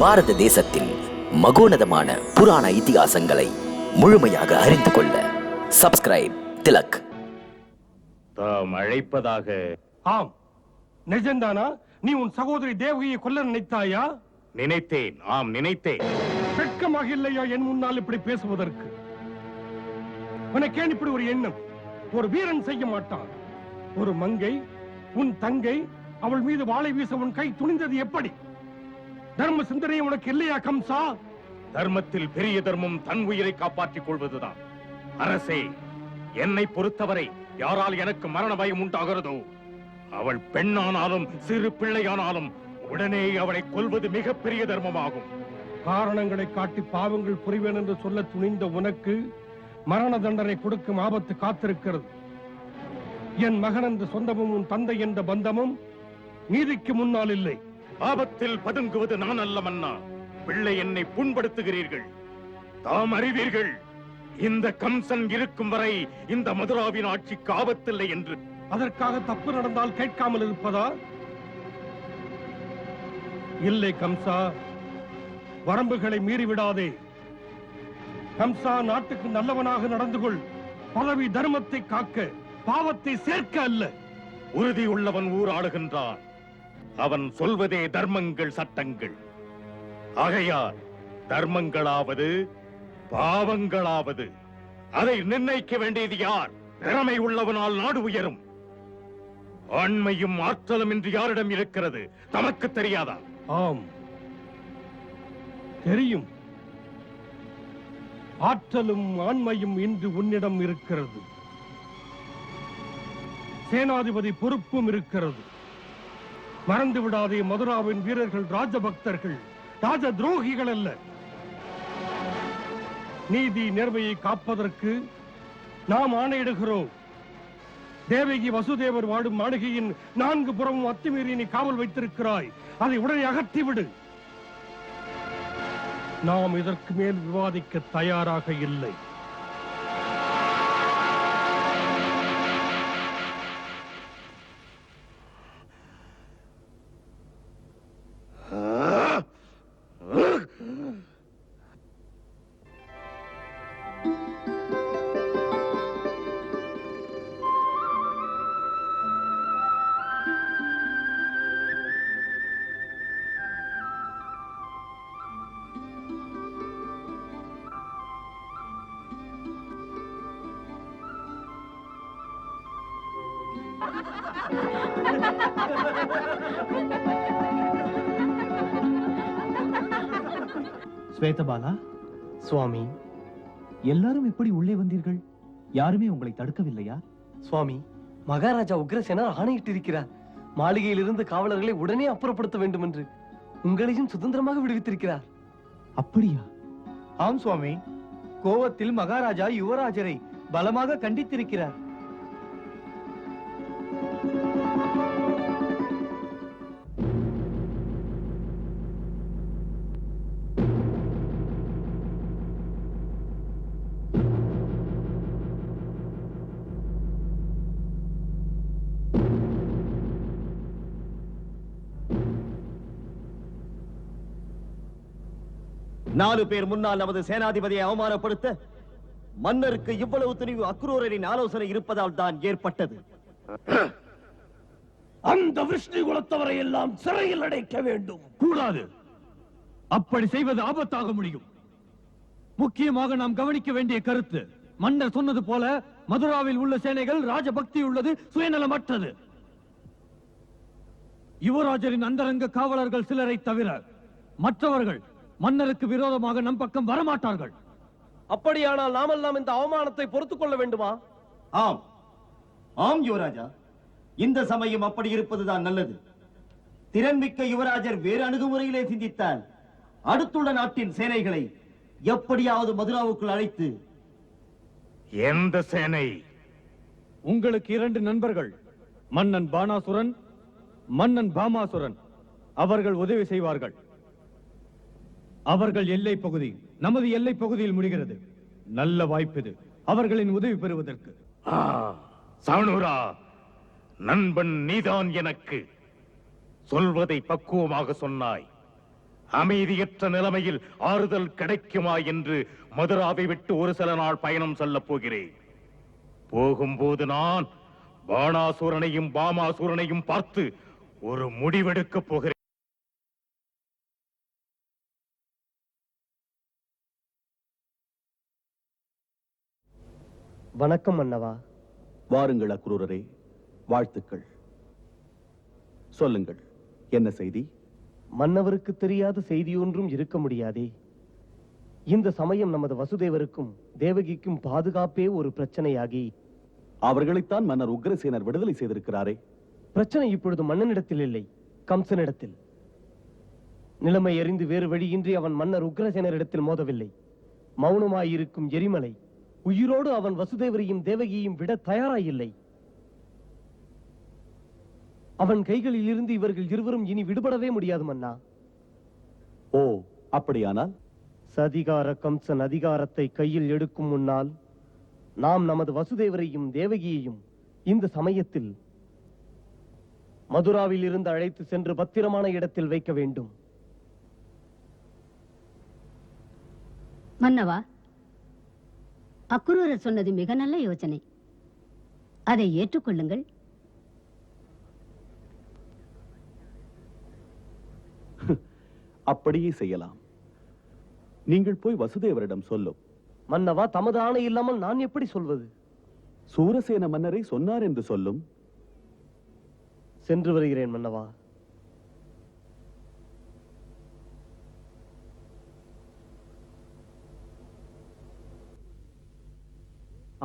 பாரத தேசத்தில் மகோனதமான புராண இதிகாசங்களை முழுமையாக அறிந்து கொள்ள சப்ஸ்கிரைப் திலக். தாம் அழைப்பதாக. ஆம், நிஜம்தானா? நீ உன் சகோதரி தேவகியை கொல்ல நினைத்தாயா? நினைத்தேன், ஆம் நினைத்தேன். வெட்கமாக இல்லையா என் முன்னால் இப்படி பேசுவதற்கு? உனக்கேன் இப்படி ஒரு எண்ணம்? ஒரு வீரன் செய்ய மாட்டான். ஒரு மங்கை, உன் தங்கை, அவள் மீது வாளை வீச உன் கை துணிந்தது எப்படி? தர்ம சிந்தனை உனக்கு இல்லையா கம்சா? தர்மத்தில் பெரிய தர்மம் தன் உயிரை காப்பாற்றிக் கொள்வதுதான். அரசே, என்னை பொறுத்தவரை யாரால் எனக்கு மரண பயம் உண்டாகிறதோ, அவள் பெண்ணானாலும் சிறு பிள்ளையானாலும் உடனே அவளை கொல்வது மிகப்பெரிய தர்மமாகும். காரணங்களை காட்டி பாவங்கள் புரிவேன் என்று சொல்ல துணிந்த உனக்கு மரண தண்டனை கொடுக்கும் ஆபத்து காத்திருக்கிறது. என் மகன் என்ற சொந்தமும் உன் தந்தை என்ற பந்தமும் நீதிக்கு முன்னால் இல்லை. ஆபத்தில் பதுங்குவது நான் அல்ல மன்னா. பிள்ளை என்னை புண்படுத்துகிறீர்கள். தாம் அறிவீர்கள், இந்த கம்சன் இருக்கும் வரை இந்த மதுராவின் ஆட்சிக்கு ஆபத்தில்லை என்று. அதற்காக தப்பு நடந்தால் கேட்காமல் இருப்பதா? இல்லை கம்சா, வரம்புகளை மீறிவிடாதே. கம்சா, நாட்டுக்கு நல்லவனாக நடந்து கொள். பதவி தர்மத்தை காக்க, பாவத்தை சேர்க்க அல்ல. உறுதி உள்ளவன் ஊர் ஆளுகின்றான். அவன் சொல்வதே தர்மங்கள், சட்டங்கள். ஆகையால் தர்மங்களாவது பாவங்களாவது அதை நிர்ணயிக்க வேண்டியது யார்? திறமை உள்ளவனால் நாடு உயரும். ஆண்மையும் ஆற்றலும் இன்று யாரிடம் இருக்கிறது தமக்கு தெரியாதா? ஆம், தெரியும். ஆற்றலும் ஆண்மையும் இன்று உன்னிடம் இருக்கிறது. சேனாதிபதி பொறுப்பும் இருக்கிறது. மறந்து விடாதே, மதுராவின் வீரர்கள் ராஜபக்தர்கள், ராஜ துரோகிகள் அல்ல. நீதி நேர்மையை காப்பதற்கு நாம் ஆணையிடுகிறோம். தேவகி வசுதேவர் வாடும் மாளிகையின் 4 புறமும் அத்துமீறி நீ காவல் வைத்திருக்கிறாய். அதை உடனே அகற்றிவிடு. நாம் இதற்கு மேல் விவாதிக்க தயாராக இல்லை. ஸ்வேதபாலா, சுவாமி, எல்லாரும் எப்படி உள்ளே வந்தீர்கள்? யாருமே உங்களை தடுக்கவில்லையா? சுவாமி, மகாராஜா உக்ரசேனர் ஆணையிட்டிருக்கிறார். மாளிகையிலிருந்து காவலர்களை உடனே அப்புறப்படுத்த வேண்டும் என்று. உங்களையும் சுதந்திரமாக விடுவித்திருக்கிறார். அப்படியா? ஆம் சுவாமி, கோவத்தில் மகாராஜா யுவராஜரை பலமாக கண்டித்திருக்கிறார். நாலு பேர் முன்னால் நமது சேனாதிபதியை அவமானப்படுத்த மன்னருக்கு இவ்வளவு துணிவு அக்ரூரரின் ஆலோசனை இருப்பதால் தான் ஏற்பட்டது. அந்த விஷ்ணு குலத்தவரை எல்லாம் சிறையில் அடைக்க வேண்டும். கூடாது. அப்படி செய்வது ஆபத்தாக முடியும். முக்கியமாக நாம் கவனிக்க வேண்டிய கருத்து, மன்னர் சொன்னது போல மதுராவில் உள்ள சேனைகள் ராஜபக்தி உள்ளது, சுயநலமற்றது. யுவராஜரின் அந்தரங்க காவலர்கள் சிலரை தவிர மற்றவர்கள் மன்னருக்கு விரோதமாக நம் பக்கம் வரமாட்டார்கள். அப்படியானால் நாமெல்லாம் இந்த அவமானத்தை பொறுத்துக் கொள்ள வேண்டுமா? ஆம் ஆம் யுவராஜா, இந்த சமயம் அப்படி இருப்பதுதான் நல்லது. திறன்மிக்க யுவராஜர் வேறு அணுகுமுறையிலே சிந்தித்தால் அடுத்துள்ள நாட்டின் சேனைகளை எப்படியாவது மதுராவுக்குள் அழைத்து. எந்த சேனை? உங்களுக்கு 2 நண்பர்கள், மன்னன் பானாசுரன், மன்னன் பாமாசுரன். அவர்கள் உதவி செய்வார்கள். அவர்கள் எல்லை பகுதி நமது எல்லை பகுதியில் முடிகிறது. நல்ல வாய்ப்பு அவர்களின் உதவி பெறுவதற்கு. சாணூரா, நண்பன் நீதான் எனக்கு. சொல்வதை பக்குவமாக சொன்னாய். அமைதியற்ற நிலைமையில் ஆறுதல் கிடைக்குமா என்று மதுராவை விட்டு ஒரு சில நாள் பயணம் செல்லப் போகிறேன். போகும்போது நான் பாணாசூரனையும் பாமாசூரனையும் பார்த்து ஒரு முடிவெடுக்கப் போகிறேன். வணக்கம் மன்னவா. வாருங்கள் அக்ரூரரே, வாழ்த்துக்கள். சொல்லுங்கள், என்ன செய்தி? மன்னவருக்கு தெரியாத செய்தி ஒன்றும் இருக்க முடியாதே. இந்த சமயம் நமது வசுதேவருக்கும் தேவகிக்கும் பாதுகாப்பே ஒரு பிரச்சனையாகி அவர்களைத்தான் மன்னர் உக்ரசேனர் விடுதலை செய்திருக்கிறாரே. பிரச்சனை இப்பொழுது மன்னனிடத்தில் இல்லை, கம்சனிடத்தில். நிலைமை அறிந்து வேறு வழியின்றி அவன் மன்னர் உக்ரசேனரிடத்தில் மோதவில்லை. மௌனமாயிருக்கும் எரிமலை உயிரோடு அவன் வசுதேவரையும் தேவகியையும் விட தயாராயில்லை. அவன் கைகளில் இருந்து இவர்கள் இருவரும் இனி விடுபடவே முடியாது மன்னா. ஓ, அப்படியானால் சதிகார கம்சன் அதிகாரத்தை கையில் எடுக்கும் முன்னால் நாம் நமது வசுதேவரையும் தேவகியையும் இந்த சமயத்தில் மதுராவில் இருந்து அழைத்து சென்று பத்திரமான இடத்தில் வைக்க வேண்டும். மன்னவா, அக்ரூரர் சொன்னது மிக நல்ல யோசனை. அதை ஏற்றுக்கொள்ளுங்கள். அப்படியே செய்யலாம். நீங்கள் போய் வசுதேவரிடம் சொல்லும். மன்னவா, தமது ஆணை இல்லாமல் நான் எப்படி சொல்வது? சூரசேன மன்னரை சொன்னார் என்று சொல்லும். சென்று வருகிறேன் மன்னவா.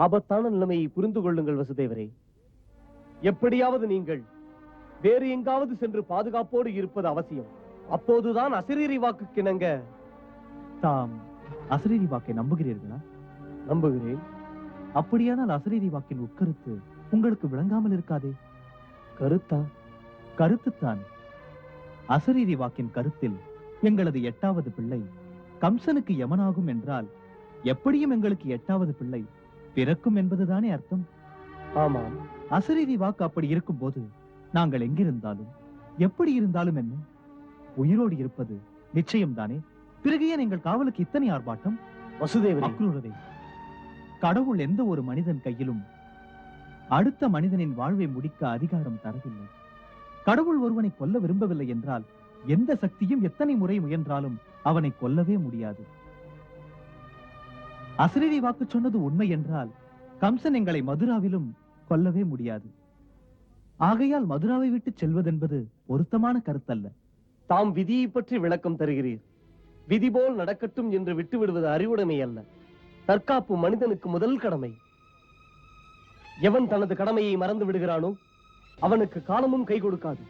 ஆபத்தான நிலைமையை புரிந்து கொள்ளுங்கள் வசுதேவரே. எப்படியாவது நீங்கள் வேறு எங்காவது சென்று பாதுகாப்போடு இருப்பது அவசியம். அப்போதுதான் அசரீரி வாக்குக்கிணங்க. தாம் அசரீரி வாக்கை நம்புகிறீர்களா? நம்புகிறேன். அப்படியானால் அசரீரி வாக்கின் உட்கருத்து உங்களுக்கு விளங்காமல் இருக்காதே. கருத்தா? கருத்துத்தான். அசரீரி வாக்கின் கருத்தில் எங்களது 8வது பிள்ளை கம்சனுக்கு யமனாகும் என்றால் எப்படியும் எங்களுக்கு 8வது பிள்ளை பிறக்கும் என்பதுதானே அர்த்தம். ஆமாம். அசரீரி வாக்கு அப்படி இருக்கும் போது நாங்கள் எங்கிருந்தாலும் எப்படி இருந்தாலும் என்ன, உயிரோடு இருப்பது நிச்சயம்தானே. பிறகு ஏன் எங்கள் காவலுக்கு இத்தனை ஆர்ப்பாட்டம்? வசுதேவரே, அக்ரூரரே, கடவுள் எந்த ஒரு மனிதன் கையிலும் அடுத்த மனிதனின் வாழ்வை முடிக்க அதிகாரம் தரவில்லை. கடவுள் ஒருவனை கொல்ல விரும்பவில்லை என்றால் எந்த சக்தியும் எத்தனை முறை முயன்றாலும் அவனை கொல்லவே முடியாது. அசரீரி வாக்கு சொன்னது உண்மை என்றால் கம்சன் எங்களை மதுராவிலும் கொல்லவே முடியாது. ஆகையால் மதுராவை விட்டு செல்வதென்பது பொருத்தமான கருத்தல்ல. தாம் விதியை பற்றி விளக்கம் தருகிறீர். விதி போல் நடக்கட்டும் என்று விட்டு விடுவது அறிவுடைமை அல்ல. தற்காப்பு மனிதனுக்கு முதல் கடமை. எவன் தனது கடமையை மறந்து விடுகிறானோ அவனுக்கு காலமும் கை கொடுக்காது.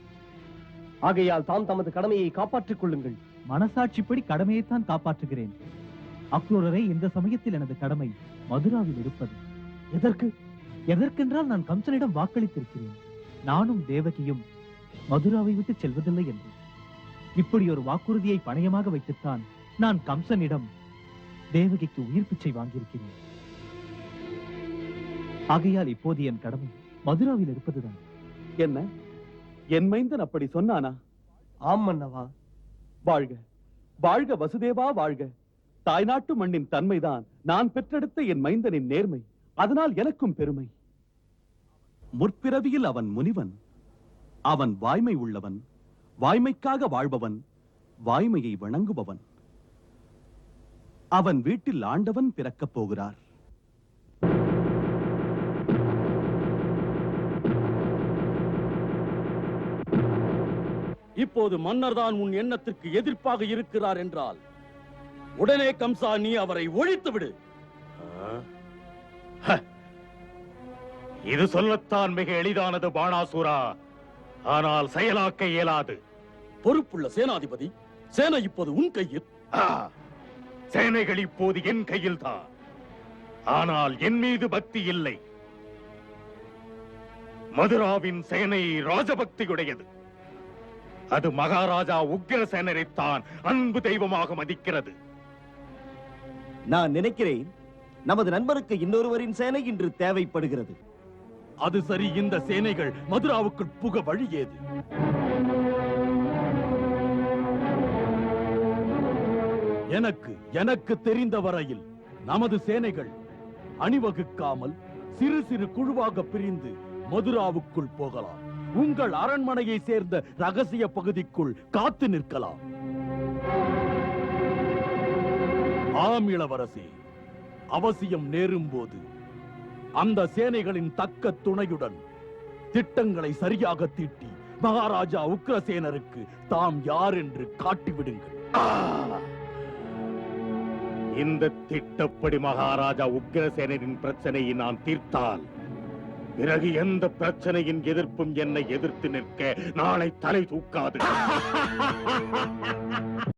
ஆகையால் தாம் தமது கடமையை காப்பாற்றிக் கொள்ளுங்கள். மனசாட்சிப்படி கடமையைத்தான் காப்பாற்றுகிறேன். அக்ரூரரை, இந்த சமயத்தில் எனது கடமை மதுராவில் இருப்பது. எதற்கு? எதற்கென்றால் நான் கம்சனிடம் வாக்களித்திருக்கிறேன். நானும் தேவகியும் மதுராவை விட்டு செல்வதில்லை என்று. இப்படி ஒரு வாக்குறுதியை பணயமாக வைத்துத்தான் நான் கம்சனிடம் தேவகிக்கு உயிர் பிச்சை வாங்கியிருக்கிறேன். ஆகையால் இப்போது என் கடமை மதுராவில் இருப்பதுதான். என்ன, என் மைந்தன் அப்படி சொன்னானா? ஆம் மன்னவா. வாழ்க வாழ்க வசுதேவா வாழ்க. தாய்நாட்டு மண்ணின் தன்மைதான் நான் பெற்றெடுத்த என் மைந்தனின் நேர்மை. அதனால் எனக்கும் பெருமை. முற்பிறவியில் அவன் முனிவன். அவன் வாய்மை உள்ளவன், வாய்மைக்காக வாழ்பவன், வாய்மையை வணங்குபவன். அவன் வீட்டில் ஆண்டவன் பிறக்கப் போகிறார். இப்போது மன்னர் தான் உன் எண்ணத்திற்கு எதிர்ப்பாக இருக்கிறார் என்றால் உடனே கம்சா நீ அவரை ஒழித்து விடு. இது சொல்லத்தான் மிக எளிதானது பாணாசூரா, ஆனால் செயலாக்க இயலாது. பொறுப்புள்ள சேனாதிபதி, சேனை இப்போது உன் கையில். சேனைகள் இப்போது என் கையில் தான். ஆனால் என் மீது பக்தி இல்லை. மதுராவின் சேனை ராஜபக்தியுடையது. அது மகாராஜா உக்கிரசேனரைத்தான் அன்பு தெய்வமாக மதிக்கிறது. நான் நினைக்கிறேன் நமது நண்பருக்கு இன்னொருவரின் சேனை இன்று தேவைப்படுகிறது. அது சரி, இந்த சேனைகள் மதுராவுக்குள் புக வழி ஏது? எனக்கு தெரிந்த வரையில் நமது சேனைகள் அணிவகுக்காமல் சிறு சிறு குழுவாக பிரிந்து மதுராவுக்குள் போகலாம். உங்கள் அரண்மனையை சேர்ந்த ரகசிய பகுதிக்குள் காத்து நிற்கலாம். ஆம் இளவரசி, அவசியம் நேரும் போது அந்த சேனைகளின் தக்க துணையுடன் திட்டங்களை சரியாக தீட்டி மகாராஜா உக்ரசேனருக்கு தாம் யார் என்று காட்டிவிடுங்கள். இந்த திட்டப்படி மகாராஜா உக்கிரசேனரின் பிரச்சனையை நான் தீர்த்தால் பிறகு எந்த பிரச்சனையின் எதிர்ப்பும் என்னை எதிர்த்து நிற்க நாளை தலை தூக்காது.